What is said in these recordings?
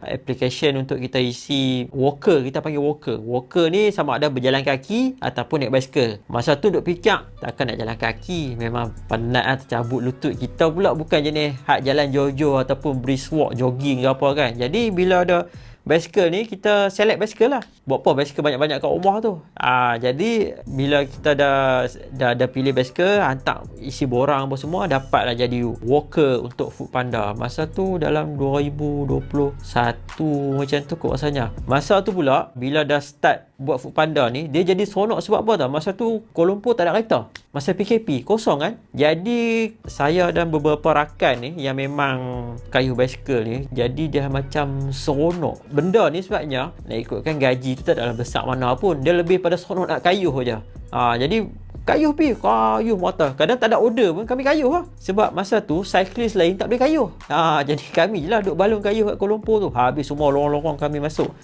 application untuk kita isi walker. Kita panggil walker. Walker ni sama ada berjalan kaki ataupun naik basikal. Masa tu duk fikir, takkan nak jalan kaki, memang penat lah, tercabut lutut. Kita pula bukan jenis hak jalan jojo ataupun brisk walk, jogging ke apa kan. Jadi bila ada basikal ni, kita select basikal lah. Buat apa basikal banyak-banyak kat rumah tu. Jadi bila kita dah pilih basikal, hantar isi borang apa semua, dapatlah jadi walker untuk Foodpanda. Masa tu dalam 2021 macam tu kot rasanya. Masa tu pula bila dah start buat Foodpanda ni, dia jadi seronok sebab apa tau? Masa tu Kuala Lumpur tak ada kereta. Masa PKP kosong kan. Jadi saya dan beberapa rakan ni yang memang kayuh basikal ni, jadi dia macam seronok. Benda ni sebabnya nak ikutkan gaji tu tak dalam besar mana pun, dia lebih pada seronok nak kayuh je. Jadi kayuh motor. Kadang tak ada order pun kami kayuh lah. Sebab masa tu cyclist lain tak boleh kayuh. Jadi kami je lah duk balung kayuh kat Kuala Lumpur tu. Habis semua lorong-lorong kami masuk.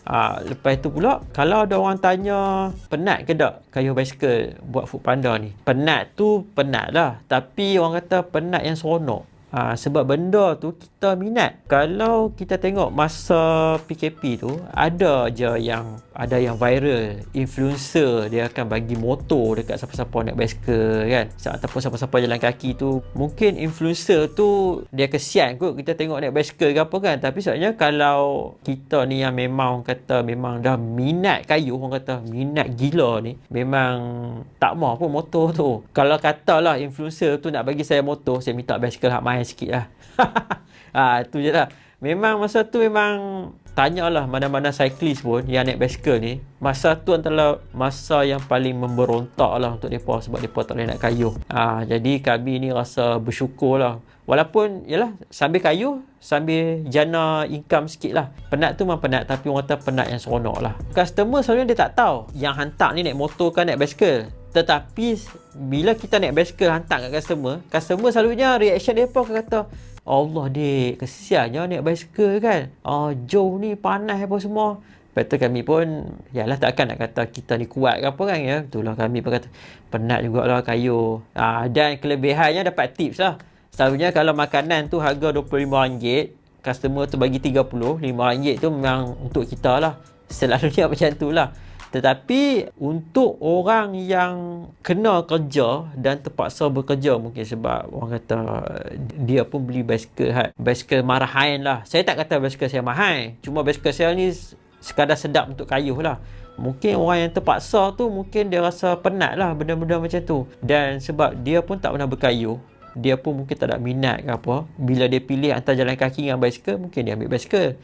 Lepas tu pula, kalau ada orang tanya penat ke tak kayuh basikal buat Foodpanda ni, penat tu penat lah, tapi orang kata penat yang seronok. Sebab benda tu kita minat. Kalau kita tengok masa PKP tu, ada yang viral, influencer dia akan bagi motor dekat siapa-siapa naik basikal kan, ataupun siapa-siapa jalan kaki tu. Mungkin influencer tu dia kesian kot kita tengok naik basikal ke apa kan, tapi sebenarnya kalau kita ni yang memang kata memang dah minat kayuh, orang kata minat gila ni, memang tak mau pun motor tu. Kalau katalah influencer tu nak bagi saya motor, saya minta basikal hak mahal sikit lah. Tu je lah. Memang masa tu memang tanyalah mana-mana cyclist pun yang naik basikal ni, masa tu antara masa yang paling memberontak lah untuk mereka, sebab mereka tak boleh nak kayuh. Jadi kami ni rasa bersyukur lah. Walaupun yalah, sambil kayuh, sambil jana income sikit lah. Penat tu memang penat, tapi orang kata penat yang seronok lah. Customer selalunya dia tak tahu yang hantar ni naik motor kan naik basikal. Tetapi bila kita naik basikal hantar kat customer selalunya reaction dia apa, kata, Allah dik, kesiannya naik basikal kan. Jauh ni panas apa semua. Lepas tu kami pun, yalah takkan nak kata kita ni kuat ke apa kan ya. Itulah kami pun kata, penat jugalah kayuh. Dan kelebihannya dapat tips lah. Selalunya kalau makanan tu harga RM25, customer tu bagi RM30, RM5 tu memang untuk kita lah. Selalunya macam tu lah. Tetapi untuk orang yang kena kerja dan terpaksa bekerja, mungkin sebab orang kata dia pun beli basikal marahan lah. Saya tak kata basikal saya mahal, cuma basikal saya ni sekadar sedap untuk kayuh lah. Mungkin orang yang terpaksa tu mungkin dia rasa penat lah benda-benda macam tu. Dan sebab dia pun tak pernah berkayuh, dia pun mungkin tak ada minat ke apa, bila dia pilih antara jalan kaki dengan basikal, mungkin dia ambil basikal.